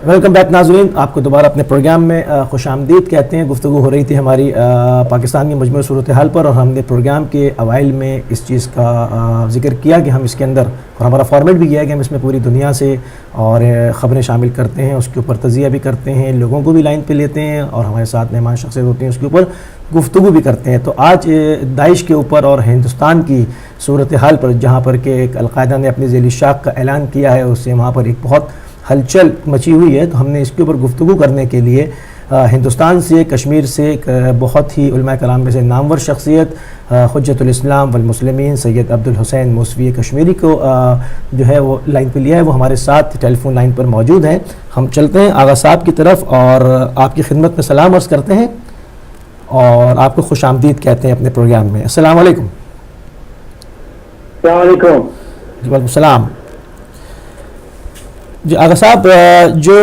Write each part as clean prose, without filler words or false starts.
Welcome back ناظرین، آپ کو دوبارہ اپنے پروگرام میں خوش آمدید کہتے ہیں۔ گفتگو ہو رہی تھی ہماری پاکستان کی مجموعی صورتحال پر، اور ہم نے پروگرام کے اوائل میں اس چیز کا ذکر کیا کہ ہم اس کے اندر، اور ہمارا فارمیٹ بھی کیا کہ ہم اس میں پوری دنیا سے اور خبریں شامل کرتے ہیں، اس کے اوپر تجزیہ بھی کرتے ہیں، لوگوں کو بھی لائن پہ لیتے ہیں، اور ہمارے ساتھ مہمان شخصیت ہوتے ہیں اس کے اوپر گفتگو بھی کرتے ہیں۔ تو آج داعش کے اوپر اور ہندوستان کی صورتحال پر، جہاں پر کہ ایک القاعدہ نے اپنی ذیلی شاخ کا اعلان کیا ہے، اس سے وہاں پر ایک بہت ہلچل مچی ہوئی ہے، تو ہم نے اس کے اوپر گفتگو کرنے کے لیے ہندوستان سے، کشمیر سے ایک بہت ہی علماء کرام میں سے نامور شخصیت حجت الاسلام والمسلمین سید عبدالحسین موسوی کشمیری کو جو ہے وہ لائن پہ لیا ہے۔ وہ ہمارے ساتھ ٹیلی فون لائن پر موجود ہیں۔ ہم چلتے ہیں آغا صاحب کی طرف اور آپ کی خدمت میں سلام عرض کرتے ہیں اور آپ کو خوش آمدید کہتے ہیں اپنے پروگرام میں۔ السلام علیکم۔ السلام علیکم۔ وعلیکم السلام۔ جی آغا صاحب، جو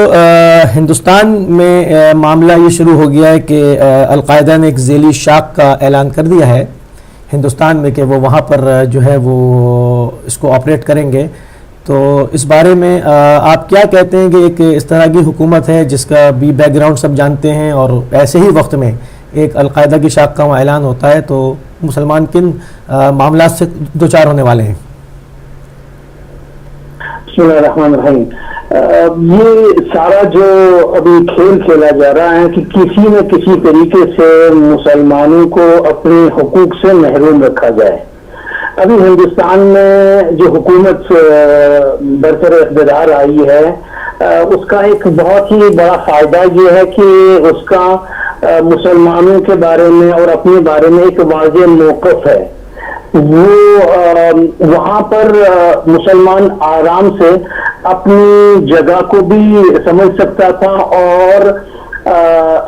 ہندوستان میں معاملہ یہ شروع ہو گیا ہے کہ القاعدہ نے ایک ذیلی شاخ کا اعلان کر دیا ہے ہندوستان میں کہ وہ وہاں پر جو ہے وہ اس کو آپریٹ کریں گے، تو اس بارے میں آپ کیا کہتے ہیں کہ ایک اس طرح کی حکومت ہے جس کا بھی بیک گراؤنڈ سب جانتے ہیں، اور ایسے ہی وقت میں ایک القاعدہ کی شاخ کا وہاں اعلان ہوتا ہے، تو مسلمان کن معاملات سے دوچار ہونے والے ہیں؟ بسم اللہ الرحمن الرحیم۔ یہ سارا جو ابھی کھیل کھیلا جا رہا ہے کہ کسی نہ کسی طریقے سے مسلمانوں کو اپنے حقوق سے محروم رکھا جائے۔ ابھی ہندوستان میں جو حکومت برسر اقتدار آئی ہے، اس کا ایک بہت ہی بڑا فائدہ یہ ہے کہ اس کا مسلمانوں کے بارے میں اور اپنے بارے میں ایک واضح موقف ہے۔ وہ وہاں پر مسلمان آرام سے اپنی جگہ کو بھی سمجھ سکتا تھا اور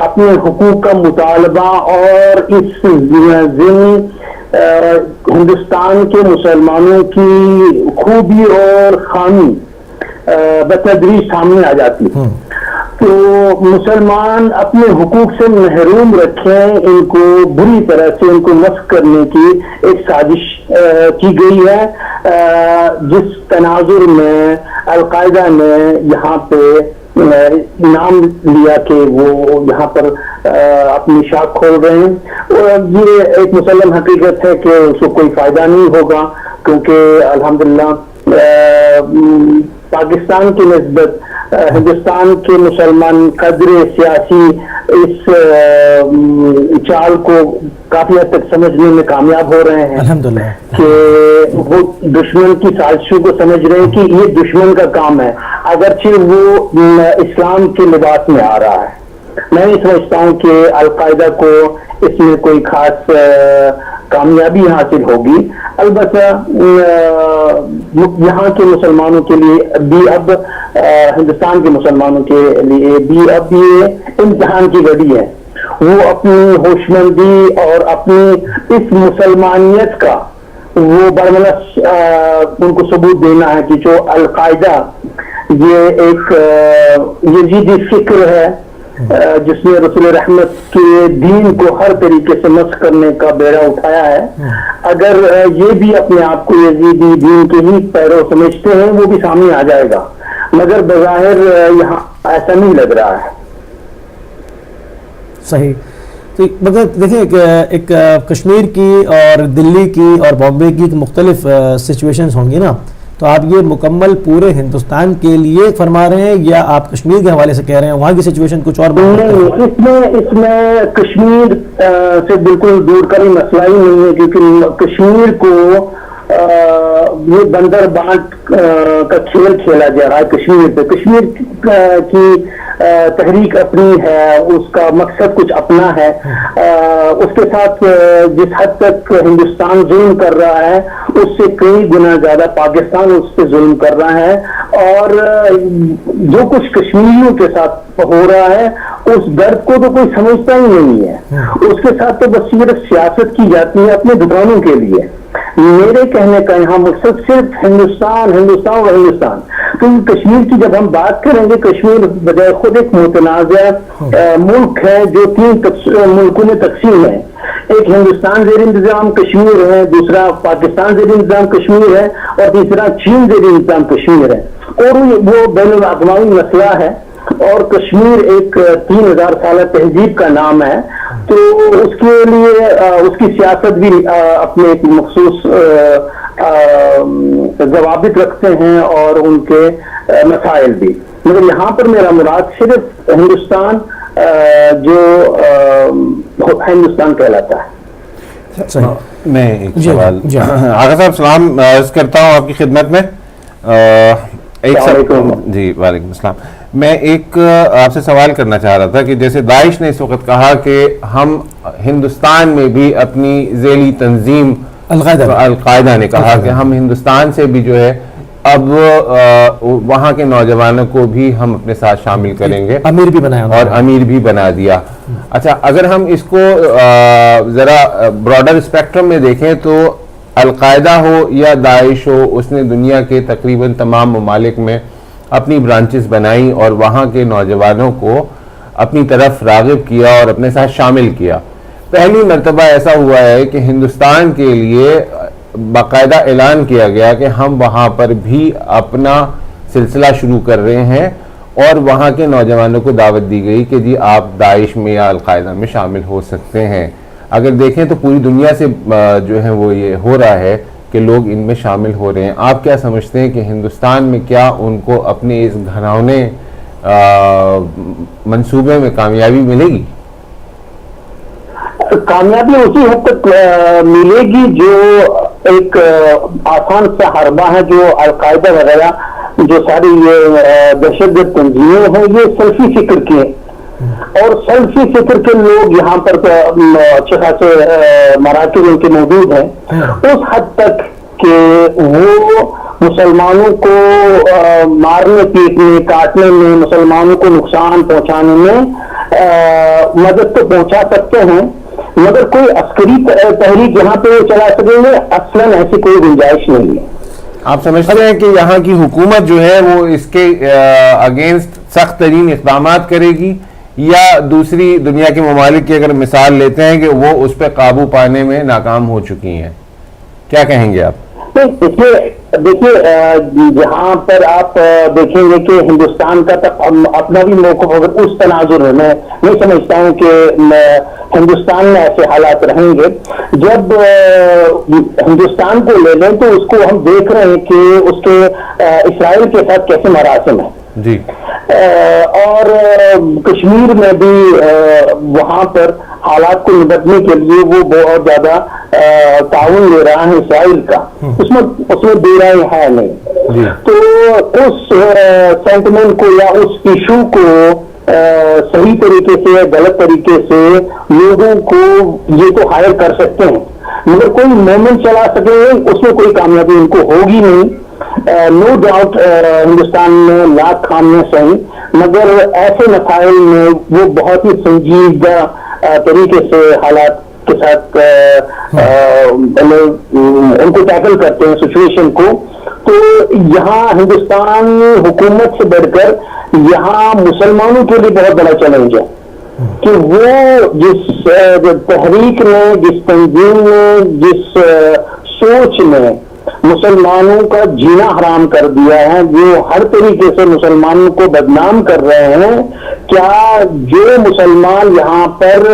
اپنے حقوق کا مطالبہ اور اس ضمن ہندوستان کے مسلمانوں کی خوبی اور خامی بتدریج سامنے آ جاتی ہے۔ تو مسلمان اپنے حقوق سے محروم رکھیں، ان کو بری طرح سے ان کو نفی کرنے کی ایک سازش کی گئی ہے، جس تناظر میں القاعدہ نے یہاں پہ نام لیا کہ وہ یہاں پر اپنی شاخ کھول رہے ہیں۔ یہ ایک مسلم حقیقت ہے کہ اس کو کوئی فائدہ نہیں ہوگا، کیونکہ الحمدللہ پاکستان کی نسبت ہندوستان کے مسلمان قدر سیاسی اس چال کو کافی حد تک سمجھنے میں کامیاب ہو رہے ہیں الحمدللہ کہ وہ دشمن کی سازشوں کو سمجھ رہے ہیں کہ یہ دشمن کا کام ہے، اگرچہ وہ اسلام کے لباس میں آ رہا ہے۔ میں نہیں سمجھتا ہوں کہ القاعدہ کو اس میں کوئی خاص کامیابی حاصل ہوگی، البتہ یہاں کے مسلمانوں کے لیے بھی اب ہندوستان کے مسلمانوں کے لیے بھی اب یہ امتحان کی گھڑی ہے۔ وہ اپنی ہوشمندی اور اپنی اس مسلمانیت کا وہ برملس ان کو ثبوت دینا ہے کہ جو القاعدہ یہ ایک یزیدی فکر ہے جس نے رسول رحمت کے دین کو ہر طریقے سے مسخ کرنے کا بیڑا اٹھایا ہے، اگر یہ بھی اپنے آپ کو یزیدی دین کے ہی پیرو سمجھتے ہیں وہ بھی سامنے آ جائے گا، مگر بظاہر یہاں ایسا نہیں لگ رہا ہے۔ صحیح۔ تو مگر دیکھیں ایک کشمیر کی اور دلی کی اور بامبے کی مختلف سچویشنز ہوں گی نا، تو آپ یہ مکمل پورے ہندوستان کے لیے فرما رہے ہیں یا آپ کشمیر کے حوالے سے کہہ رہے ہیں وہاں کی سچویشن کچھ اور اس میں کشمیر سے بالکل دور کا بھی مسئلہ ہی نہیں ہے، کیونکہ کشمیر کو یہ بندر بانٹ کا کھیل کھیلا جا رہا ہے کشمیر پہ۔ کشمیر کی تحریک اپنی ہے، اس کا مقصد کچھ اپنا ہے، اس کے ساتھ جس حد تک ہندوستان ظلم کر رہا ہے اس سے کئی گنا زیادہ پاکستان اس پہ ظلم کر رہا ہے، اور جو کچھ کشمیریوں کے ساتھ ہو رہا ہے اس درد کو تو کوئی سمجھتا ہی نہیں ہے، اس کے ساتھ تو بس صرف سیاست کی جاتی ہے اپنے دکانوں کے لیے۔ میرے کہنے کا یہاں مقصد صرف ہندوستان اور ہندوستان۔ تو کشمیر کی جب ہم بات کریں گے، کشمیر بجائے خود ایک متنازع ملک ہے جو 3 ملکوں میں تقسیم ہے۔ ایک ہندوستان زیر انتظام کشمیر ہے، دوسرا پاکستان زیر انتظام کشمیر ہے، اور تیسرا چین زیر انتظام کشمیر ہے، اور وہ بین الاقوامی مسئلہ ہے۔ اور کشمیر ایک 3000 سالہ تہذیب کا نام ہے، تو اس کے لیے اس کی سیاست بھی اپنے ایک مخصوص ضوابط رکھتے ہیں اور ان کے مسائل بھی، مگر یہاں پر میرا مراد صرف ہندوستان جو ہندوستان کہلاتا ہے۔ میں ایک سوال آغا صاحب سلام عرض کرتا ہوں آپ کی خدمت میں۔ جی وعلیکم السلام۔ میں ایک آپ سے سوال کرنا چاہ رہا تھا کہ جیسے داعش نے اس وقت کہا کہ ہم ہندوستان میں بھی اپنی ذیلی تنظیم القاعدہ نے کہا کہ ہم ہندوستان سے بھی جو ہے اب وہاں کے نوجوانوں کو بھی ہم اپنے ساتھ شامل کریں گے، امیر بھی بنایا اور امیر بھی بنا دیا۔ اچھا، اگر ہم اس کو ذرا براڈر اسپیکٹرم میں دیکھیں تو القاعدہ ہو یا داعش ہو، اس نے دنیا کے تقریباً تمام ممالک میں اپنی برانچز بنائیں اور وہاں کے نوجوانوں کو اپنی طرف راغب کیا اور اپنے ساتھ شامل کیا۔ پہلی مرتبہ ایسا ہوا ہے کہ ہندوستان کے لیے باقاعدہ اعلان کیا گیا کہ ہم وہاں پر بھی اپنا سلسلہ شروع کر رہے ہیں، اور وہاں کے نوجوانوں کو دعوت دی گئی کہ جی آپ داعش میں یا القاعدہ میں شامل ہو سکتے ہیں۔ اگر دیکھیں تو پوری دنیا سے جو ہے وہ یہ ہو رہا ہے کہ لوگ ان میں شامل ہو رہے ہیں۔ آپ کیا سمجھتے ہیں کہ ہندوستان میں کیا ان کو اپنے اس گھناؤنے منصوبے میں کامیابی ملے گی؟ کامیابی اسی حد تک ملے گی جو ایک آسان سا حربہ ہے، جو القاعدہ وغیرہ جو ساری یہ دہشت گرد تنظیمیں ہیں یہ سیلفی فکر کی ہیں، اور سیلفی فکر کے لوگ یہاں پر اچھے خاصے مراکز ان کے موجود ہیں، اس حد تک کہ وہ مسلمانوں کو مارنے پیٹنے کاٹنے میں، مسلمانوں کو نقصان پہنچانے میں مدد تو پہنچا سکتے ہیں، مگر کوئی عسکری تحریک یہاں پہ چلا سکیں گے اصلاً ایسی کوئی گنجائش نہیں ہے۔ آپ سمجھتے ہیں کہ یہاں کی حکومت جو ہے وہ اس کے اگینسٹ سخت ترین اقدامات کرے گی، یا دوسری دنیا کے ممالک کی اگر مثال لیتے ہیں کہ وہ اس پہ قابو پانے میں ناکام ہو چکی ہیں؟ کیا کہیں گے آپ؟ دیکھیے جہاں پر آپ دیکھیں گے کہ ہندوستان کا اپنا بھی موقف اگر اس تناظر میں میں نہیں سمجھتا ہوں کہ ہندوستان میں ایسے حالات رہیں گے۔ جب ہندوستان کو لے لیں تو اس کو ہم دیکھ رہے ہیں کہ اس کے اسرائیل کے ساتھ کیسے مراسم ہیں جی، اور کشمیر میں بھی وہاں پر حالات کو نمٹنے کے لیے وہ بہت زیادہ تعاون لے رہا ہے اسرائیل کا، اس میں دے رہے ہے نہیں، تو اس سینٹیمنٹ کو یا اس ایشو کو صحیح طریقے سے یا غلط طریقے سے لوگوں کو یہ تو ہائر کر سکتے ہیں، مگر کوئی موومنٹ چلا سکیں گے اس میں کوئی کامیابی ان کو ہوگی نہیں۔ نو ڈاؤٹ ہندوستان میں لاکھ خامیاں صحیح، مگر ایسے مسائل میں وہ بہت ہی سنجیدہ طریقے سے حالات کے ساتھ ان کو ٹیکل کرتے ہیں سچویشن کو۔ تو یہاں ہندوستان حکومت سے بڑھ کر یہاں مسلمانوں کے لیے بہت بڑا چیلنج ہے کہ وہ جس تحریک نے، جس تنظیم نے، جس سوچ نے مسلمانوں کا جینا حرام کر دیا ہے، جو ہر طریقے سے مسلمانوں کو بدنام کر رہے ہیں، کیا جو مسلمان یہاں پر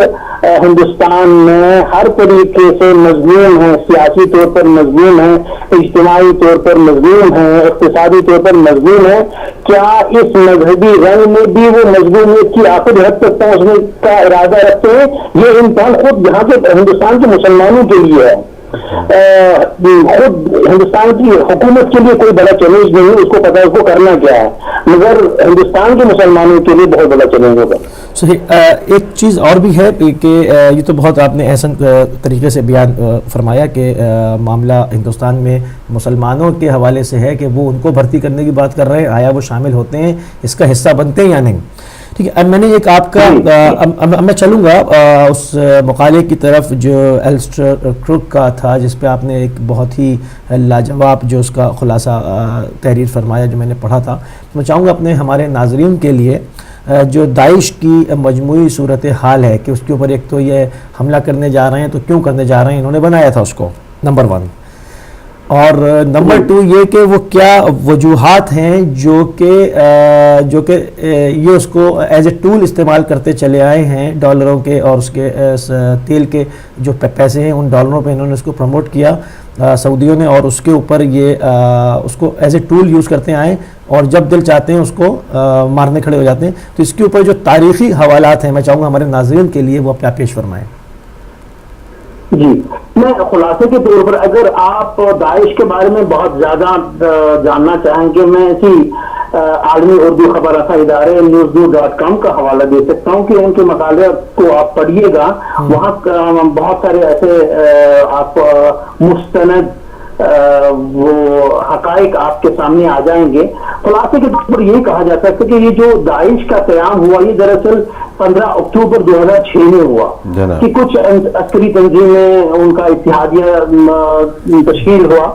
ہندوستان میں ہر طریقے سے مظلوم ہیں، سیاسی طور پر مظلوم ہیں، اجتماعی طور پر مظلوم ہیں، اقتصادی طور پر مظلوم ہیں، کیا اس مذہبی رنگ میں بھی وہ مظلومیت کی آخر حد تک پہنچنے کا ارادہ رکھتے ہیں؟ یہ امتحان خود یہاں کے ہندوستان کے مسلمانوں کے لیے ہے، خود ہندوستان کی حکومت کے لیے کوئی بڑا چیلنج نہیں ہے، اس کو پتا ہے اس کو کرنا کیا ہے، مگر ہندوستان کے مسلمانوں کے لیے بہت بڑا چیلنج ہوگا۔ صحیح۔ ایک چیز اور بھی ہے کہ یہ تو بہت آپ نے احسن طریقے سے بیان فرمایا کہ معاملہ ہندوستان میں مسلمانوں کے حوالے سے ہے کہ وہ ان کو بھرتی کرنے کی بات کر رہے ہیں، آیا وہ شامل ہوتے ہیں، اس کا حصہ بنتے ہیں یا نہیں۔ ٹھیک ہے، اب میں نے ایک آپ کا اب میں چلوں گا اس مقالے کی طرف جو ایلسٹر کروک کا تھا، جس پہ آپ نے ایک بہت ہی لاجواب جو اس کا خلاصہ تحریر فرمایا جو میں نے پڑھا تھا۔ میں چاہوں گا اپنے ہمارے ناظرین کے لیے جو داعش کی مجموعی صورتحال ہے کہ اس کے اوپر ایک تو یہ حملہ کرنے جا رہے ہیں تو کیوں کرنے جا رہے ہیں، انہوں نے بنایا تھا اس کو نمبر 1، اور نمبر 2 یہ کہ وہ کیا وجوہات ہیں جو کہ یہ اس کو ایز اے ٹول استعمال کرتے چلے آئے ہیں ڈالروں کے اور اس کے تیل کے جو پیسے ہیں ان ڈالروں پہ انہوں نے اس کو پروموٹ کیا سعودیوں نے، اور اس کے اوپر یہ اس کو ایز اے ٹول یوز کرتے آئے اور جب دل چاہتے ہیں اس کو مارنے کھڑے ہو جاتے ہیں. تو اس کے اوپر جو تاریخی حوالات ہیں میں چاہوں گا ہمارے ناظرین کے لیے وہ کیا پیش فرمائیں. جی، میں خلاصے کے طور پر اگر آپ داعش کے بارے میں بہت زیادہ جاننا چاہیں گے، میں اسی عالمی اردو خبر رساں ادارے newsdo.com کا حوالہ دے سکتا ہوں کہ ان کے مقالے کو آپ پڑھیے گا. وہاں بہت سارے ایسے آپ مستند وہ حقائق آپ کے سامنے آ جائیں گے. خلاصے کے طور پر یہ کہا جا سکتا ہے کہ یہ جو داعش کا قیام ہوا یہ دراصل 15 اکتوبر 2006 میں ہوا کہ کچھ عسکری تنظیمیں ان کا اتحادیہ تشکیل ہوا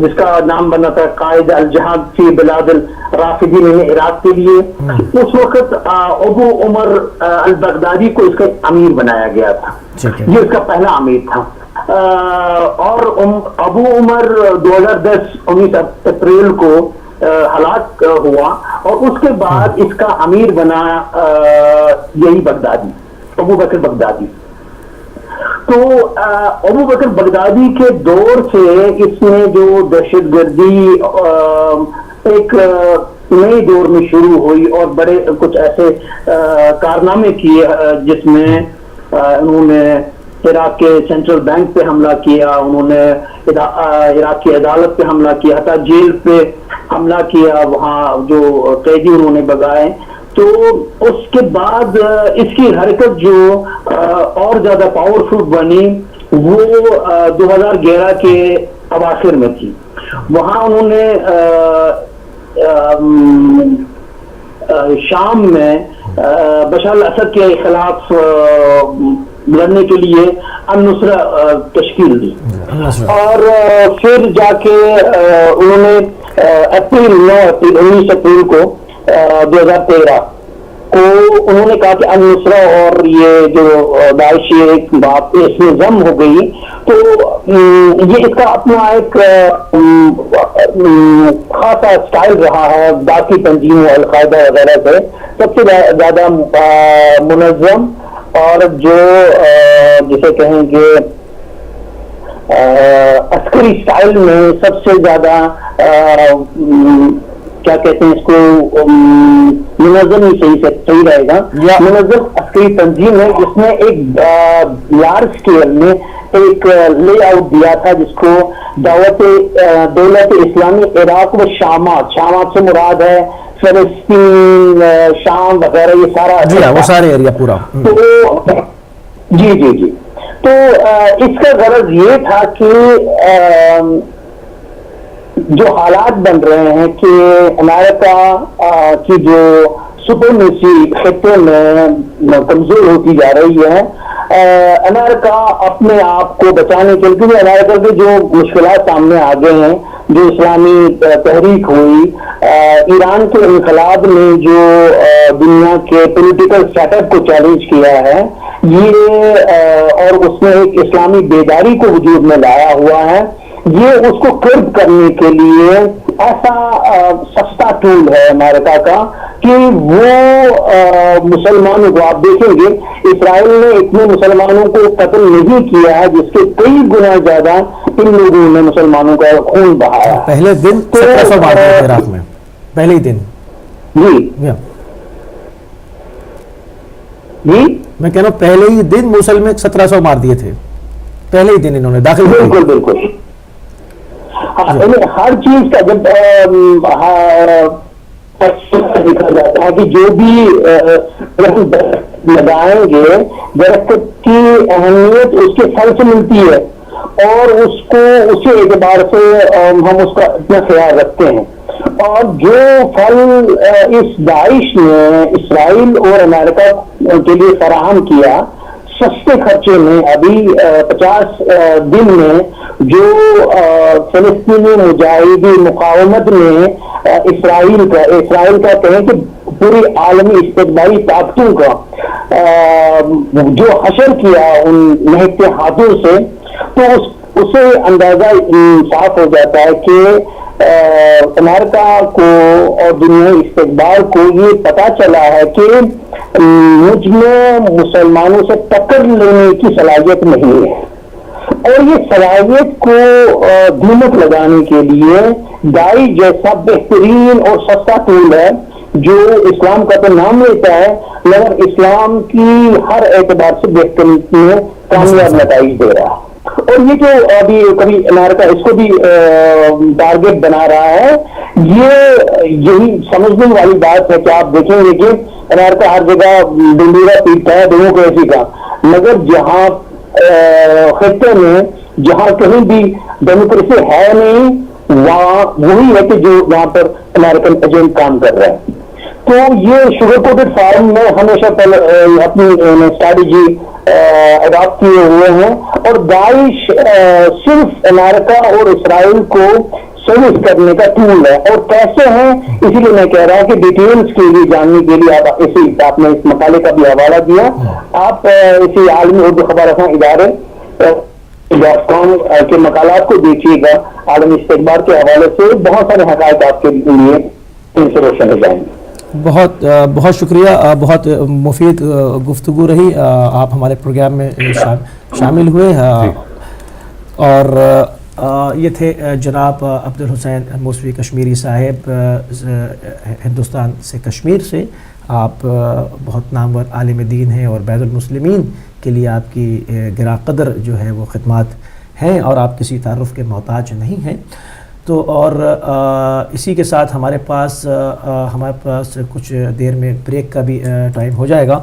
جس کا نام بنا تھا قائد الجہاد فی بلاد الرافدین عراق کے لیے. اس وقت ابو عمر البغدادی کو اس کا امیر بنایا گیا تھا، یہ اس کا پہلا امیر تھا. اور ابو عمر 19 اپریل کو ہلاک ہوا اور اس کے بعد اس کا امیر بنا یہی بغدادی، ابو بکر بغدادی. تو ابو بکر بغدادی کے دور سے اس میں جو دہشت گردی ایک نئے دور میں شروع ہوئی اور بڑے کچھ ایسے کارنامے کیے جس میں انہوں نے عراق کے سینٹرل بینک پہ حملہ کیا، انہوں نے عراق کی عدالت پہ حملہ کیا، حتیٰ جیل پہ حملہ کیا، وہاں جو قیدی انہوں نے بگائے. تو اس کے بعد اس کی حرکت جو اور زیادہ پاورفل بنی وہ 2011 کے اواخر میں تھی. وہاں انہوں نے شام میں بشار الاسد کے خلاف لڑنے کے لیے النصرہ تشکیل دی اور پھر جا کے انہوں نے 19 اپریل کو 2013 کو انہوں نے کہا کہ النصرہ اور یہ جو داعش ایک بات اس میں ضم ہو گئی. تو یہ اس کا اپنا ایک خاصا اسٹائل رہا ہے باقی تنظیموں القاعدہ وغیرہ سے سب سے زیادہ منظم اور جو جسے کہیں گے عسکری اسٹائل میں سب سے زیادہ کیا کہتے ہیں اس کو منظم ہی صحیح رہے گا، منظم عسکری تنظیم ہے جس نے ایک لارج اسکیل میں ایک لے آؤٹ دیا تھا جس کو دولت اسلامی عراق و شامات سے مراد ہے فلسطین، شام وغیرہ، یہ سارا وہ سارے ایریا پورا. تو جی تو اس کا غرض یہ تھا کہ جو حالات بن رہے ہیں کہ امریکہ کی جو سپرمیسی خطے میں کمزور ہوتی جا رہی ہے، امریکہ اپنے آپ کو بچانے کے لیے امریکہ کے جو مشکلات سامنے آ گئے ہیں، جو اسلامی تحریک ہوئی، ایران کے انقلاب نے جو دنیا کے پولیٹیکل سیٹ اپ کو چیلنج کیا ہے، یہ اور اس میں ایک اسلامی بیداری کو وجود میں لایا ہوا ہے، یہ اس کو کرب کرنے کے لیے ایسا سستا ٹول ہے امریکہ کا کہ وہ مسلمانوں کو، آپ دیکھیں گے اسرائیل نے اتنے مسلمانوں کو قتل نہیں کیا ہے جس کے کئی گنا زیادہ ان لوگوں نے مسلمانوں کا خون بہایا. پہلے دن 1700 مار دیے تھے عراق میں، پہلے ہی دن. جی میں کہہ رہا ہوں پہلے ہی دن موصل میں 1700 مار دیے تھے، پہلے ہی دن انہوں نے داخل. بالکل ہر چیز کا جب دیکھا جاتا ہے کہ جو بھی لگائیں گے درخت کی اہمیت اس کے پھل سے ملتی ہے اور اس کو اسی اعتبار سے ہم اس کا اتنا خیال رکھتے ہیں. اور جو پھل اس داعش نے اسرائیل اور امریکہ کے لیے فراہم کیا سستے خرچے میں، ابھی 50 دن میں جو فلسطینی مجاہدی مقاومت نے اسرائیل کا کہیں کہ پوری عالمی استقبالی طاقتوں کا جو حشر کیا ان مہکتے ہاتھوں سے، تو اسے اندازہ صاف ہو جاتا ہے کہ امریکہ کو اور دنیا استقبال کو یہ پتا چلا ہے کہ مجھ میں مسلمانوں سے ٹکر لینے کی صلاحیت نہیں ہے، اور یہ صلاحیت کو دیمک لگانے کے لیے داعش جیسا بہترین اور سستا ٹول ہے جو اسلام کا تو نام لیتا ہے مگر اسلام کی ہر اعتبار سے بہترین کامیاب نتائج دے رہا ہے۔ اور یہ جو ابھی کبھی امریکہ اس کو بھی ٹارگیٹ بنا رہا ہے، یہی سمجھنے والی بات ہے کہ آپ دیکھیں گے کہ امریکہ ہر جگہ ڈنڈورا پیٹتا ہے ڈیموکریسی کا، مگر جہاں خطے میں جہاں کہیں بھی ڈیموکریسی ہے نہیں وہاں وہی ہے کہ جو وہاں پر امریکن ایجنٹ کام کر رہا ہے۔ تو یہ شوگر کوٹڈ فارم میں ہمیشہ اپنی اسٹریٹجی اڈاپٹ کیے ہوئے ہیں، اور داعش صرف امریکہ اور اسرائیل کو سروس کرنے کا ٹول ہے۔ اور کیسے ہیں، اسی لیے میں کہہ رہا ہوں کہ ڈیٹیلز کے لیے جاننے کے لیے آپ نے اس مقالے کا بھی حوالہ دیا، آپ اسی عالمی اردو خبر رساں ادارے .com کے مقالات کو دیکھیے گا، عالمی استقبال کے حوالے سے بہت سارے حقائق آپ کے لیے ان سے روشن ہو جائیں گے۔ بہت بہت شکریہ، بہت مفید گفتگو رہی، آپ ہمارے پروگرام میں شامل ہوئے، اور یہ تھے جناب عبدالحسین موسوی کشمیری صاحب ہندوستان سے، کشمیر سے۔ آپ بہت نامور عالم دین ہیں اور بیت المسلمین کے لیے آپ کی گراں قدر جو ہے وہ خدمات ہیں، اور آپ کسی تعارف کے محتاج نہیں ہیں۔ تو اور اسی کے ساتھ ہمارے پاس کچھ دیر میں بریک کا بھی ٹائم ہو جائے گا۔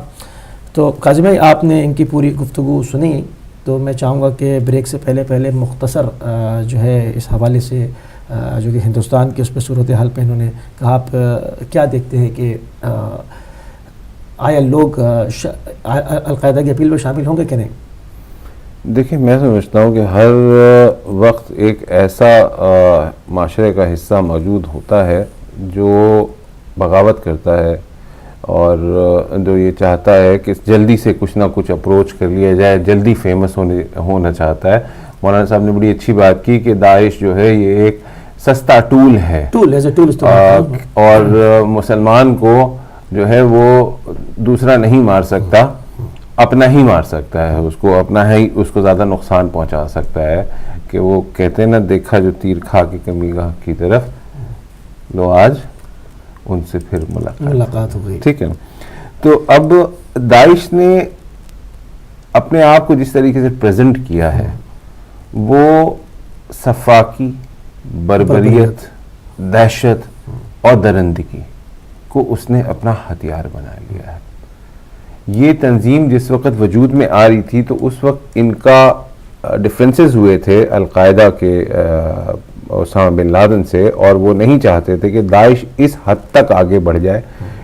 تو قاضی بھائی، آپ نے ان کی پوری گفتگو سنی، تو میں چاہوں گا کہ بریک سے پہلے مختصر جو ہے اس حوالے سے جو کہ ہندوستان کی اس پہ صورتحال پہ انہوں نے کہا، آپ کیا دیکھتے ہیں کہ آیا لوگ القاعدہ کی اپیل میں شامل ہوں گے کہ نہیں؟ دیکھیں، میں سمجھتا ہوں کہ ہر وقت ایک ایسا معاشرے کا حصہ موجود ہوتا ہے جو بغاوت کرتا ہے اور جو یہ چاہتا ہے کہ جلدی سے کچھ نہ کچھ اپروچ کر لیا جائے، جلدی فیمس ہونا چاہتا ہے۔ مولانا صاحب نے بڑی اچھی بات کی کہ داعش جو ہے یہ ایک سستا ٹول ہے، اور مسلمان کو جو ہے وہ دوسرا نہیں مار سکتا، اپنا ہی مار سکتا ہے، اس کو اپنا ہی اس کو زیادہ نقصان پہنچا سکتا ہے۔ کہ وہ کہتے ہیں نا، دیکھا جو تیر کھا کے کمی گاہ کی طرف، لو آج ان سے پھر ملاقات ہو گئی۔ ٹھیک ہے، تو اب داعش نے اپنے آپ کو جس طریقے سے پریزنٹ کیا ہے وہ سفاکی، بربریت، دہشت اور درندگی کو اس نے اپنا ہتھیار بنا لیا ہے۔ یہ تنظیم جس وقت وجود میں آ رہی تھی تو اس وقت ان کا ڈفرینسز ہوئے تھے القاعدہ کے اسامہ بن لادن سے، اور وہ نہیں چاہتے تھے کہ داعش اس حد تک آگے بڑھ جائے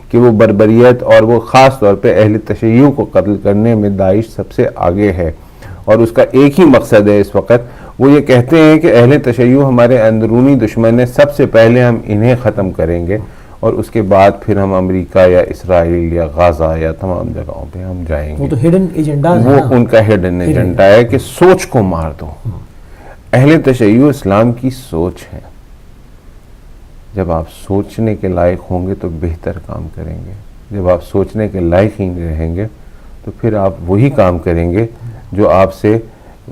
کہ وہ بربریت، اور وہ خاص طور پہ اہل تشیع کو قتل کرنے میں داعش سب سے آگے ہے، اور اس کا ایک ہی مقصد ہے اس وقت۔ وہ یہ کہتے ہیں کہ اہل تشیع ہمارے اندرونی دشمن ہے، سب سے پہلے ہم انہیں ختم کریں گے، اور اس کے بعد پھر ہم امریکہ یا اسرائیل یا غازہ یا تمام جگہوں پہ ہم جائیں گے۔ وہ تو ہڈن ایجنڈا ہے، وہ ان کا ہڈن ایجنڈا ہے کہ سوچ کو مار دو۔ اہل تشیع اسلام کی سوچ ہے، جب آپ سوچنے کے لائق ہوں گے تو بہتر کام کریں گے، جب آپ سوچنے کے لائق ہی نہیں رہیں گے تو پھر آپ وہی کام کریں گے جو آپ سے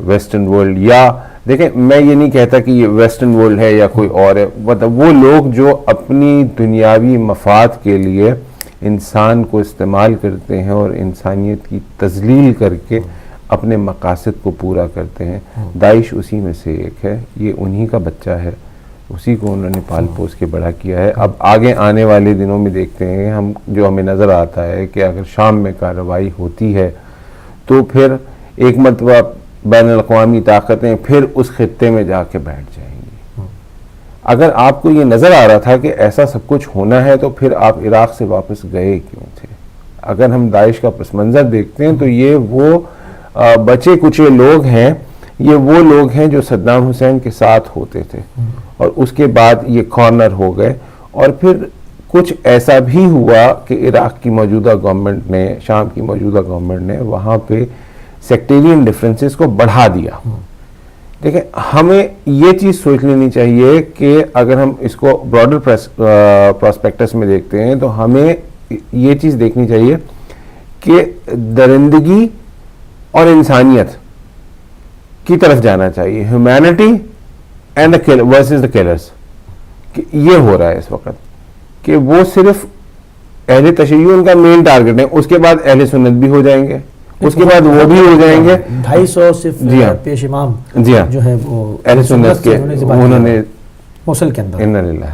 ویسٹرن ورلڈ، یا دیکھیں میں یہ نہیں کہتا کہ یہ ویسٹرن ورلڈ ہے یا کوئی اور ہے، مطلب وہ لوگ جو اپنی دنیاوی مفاد کے لیے انسان کو استعمال کرتے ہیں اور انسانیت کی تذلیل کر کے اپنے مقاصد کو پورا کرتے ہیں، داعش اسی میں سے ایک ہے، یہ انہی کا بچہ ہے، اسی کو انہوں نے پال پوس کے بڑا کیا ہے۔ اب آگے آنے والے دنوں میں دیکھتے ہیں ہم، جو ہمیں نظر آتا ہے کہ اگر شام میں کارروائی ہوتی ہے تو پھر ایک مرتبہ بین الاقوامی طاقتیں پھر اس خطے میں جا کے بیٹھ جائیں گی۔ اگر آپ کو یہ نظر آ رہا تھا کہ ایسا سب کچھ ہونا ہے تو پھر آپ عراق سے واپس گئے کیوں تھے؟ اگر ہم داعش کا پس منظر دیکھتے ہیں تو یہ وہ بچے کچے لوگ ہیں، یہ وہ لوگ ہیں جو صدام حسین کے ساتھ ہوتے تھے، اور اس کے بعد یہ کارنر ہو گئے، اور پھر کچھ ایسا بھی ہوا کہ عراق کی موجودہ گورنمنٹ نے، شام کی موجودہ گورنمنٹ نے وہاں پہ سیکٹیرین ڈیفرنسز کو بڑھا دیا دیکھیں ہمیں یہ چیز سوچ لینی چاہیے کہ اگر ہم اس کو براڈر پراسپیکٹس میں دیکھتے ہیں تو ہمیں یہ چیز دیکھنی چاہیے کہ درندگی اور انسانیت کی طرف جانا چاہیے, humanity and the versus the colours. یہ ہو رہا ہے اس وقت کہ وہ صرف اہل تشیع ان کا مین ٹارگٹ ہے, اس کے بعد اہل سنت بھی ہو جائیں گے, اس کے بعد وہ بھی ہو جائیں گے. 250 صرف پیش امام جو ہے وہ اہل سنت کے انہوں نے موصل کے اندر انا للہ,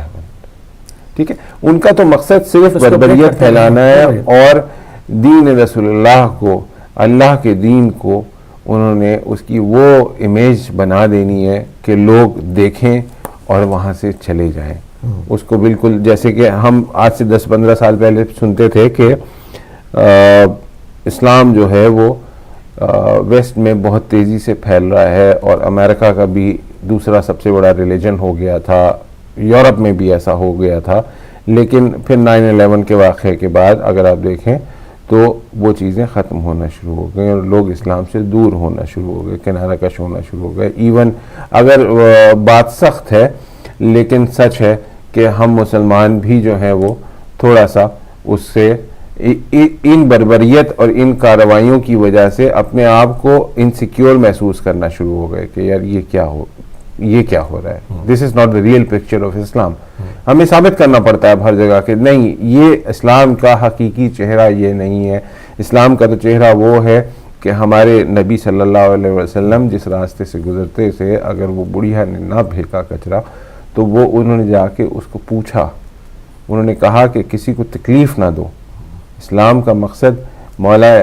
ٹھیک ہے, ان کا تو مقصد صرف بربریت پھیلانا ہے اور دین رسول اللہ کو, اللہ کے دین کو انہوں نے اس کی وہ امیج بنا دینی ہے کہ لوگ دیکھیں اور وہاں سے چلے جائیں. اس کو بالکل جیسے کہ ہم آج سے 10-15 سال پہلے سنتے تھے کہ اسلام جو ہے وہ ویسٹ میں بہت تیزی سے پھیل رہا ہے اور امریکہ کا بھی دوسرا سب سے بڑا ریلیجن ہو گیا تھا, یورپ میں بھی ایسا ہو گیا تھا, لیکن پھر 9/11 کے واقعے کے بعد اگر آپ دیکھیں تو وہ چیزیں ختم ہونا شروع ہو گئیں اور لوگ اسلام سے دور ہونا شروع ہو گئے, کنارہ کش ہونا شروع ہو گئے. ایون اگر بات سخت ہے لیکن سچ ہے کہ ہم مسلمان بھی جو ہیں وہ تھوڑا سا اس سے ان بربریت اور ان کارروائیوں کی وجہ سے اپنے آپ کو انسیکیور محسوس کرنا شروع ہو گئے کہ یار یہ کیا ہو رہا ہے, this is not the real picture of Islam. ہمیں ثابت کرنا پڑتا ہے ہر جگہ کہ نہیں, یہ اسلام کا حقیقی چہرہ یہ نہیں ہے. اسلام کا تو چہرہ وہ ہے کہ ہمارے نبی صلی اللہ علیہ وسلم جس راستے سے گزرتے تھے, اگر وہ بڑھیا نے نہ پھینکا کچرا تو وہ انہوں نے جا کے اس کو پوچھا, انہوں نے کہا کہ کسی کو تکلیف نہ دو. اسلام کا مقصد, مولا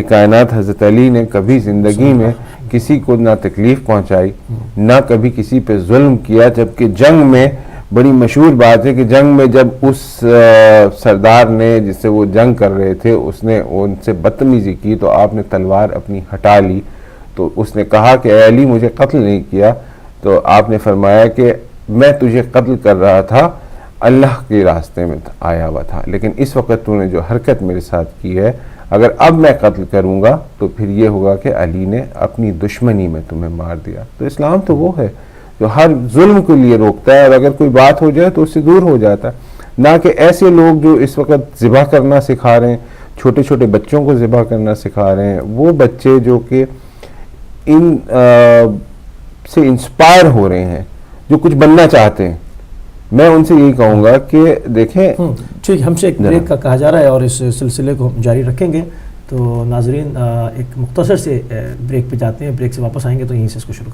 کائنات حضرت علی نے کبھی زندگی میں کسی کو نہ تکلیف پہنچائی, نہ کبھی کسی پہ ظلم کیا, جبکہ جنگ میں بڑی مشہور بات ہے کہ جنگ میں جب اس سردار نے جس سے وہ جنگ کر رہے تھے اس نے ان سے بدتمیزی کی تو آپ نے تلوار اپنی ہٹا لی, تو اس نے کہا کہ اے علی مجھے قتل نہیں کیا, تو آپ نے فرمایا کہ میں تجھے قتل کر رہا تھا, اللہ کے راستے میں آیا ہوا تھا, لیکن اس وقت تو نے جو حرکت میرے ساتھ کی ہے, اگر اب میں قتل کروں گا تو پھر یہ ہوگا کہ علی نے اپنی دشمنی میں تمہیں مار دیا. تو اسلام تو وہ ہے جو ہر ظلم کے لیے روکتا ہے اور اگر کوئی بات ہو جائے تو اس سے دور ہو جاتا ہے, نہ کہ ایسے لوگ جو اس وقت ذبح کرنا سکھا رہے ہیں, چھوٹے چھوٹے بچوں کو ذبح کرنا سکھا رہے ہیں, وہ بچے جو کہ ان سے انسپائر ہو رہے ہیں, جو کچھ بننا چاہتے ہیں. میں ان سے یہی کہوں گا کہ دیکھیں, ٹھیک, ہم سے ایک بریک کا کہا جا رہا ہے اور اس سلسلے کو ہم جاری رکھیں گے. تو ناظرین ایک مختصر سے بریک پہ جاتے ہیں, بریک سے واپس آئیں گے تو یہیں سے اس کو شروع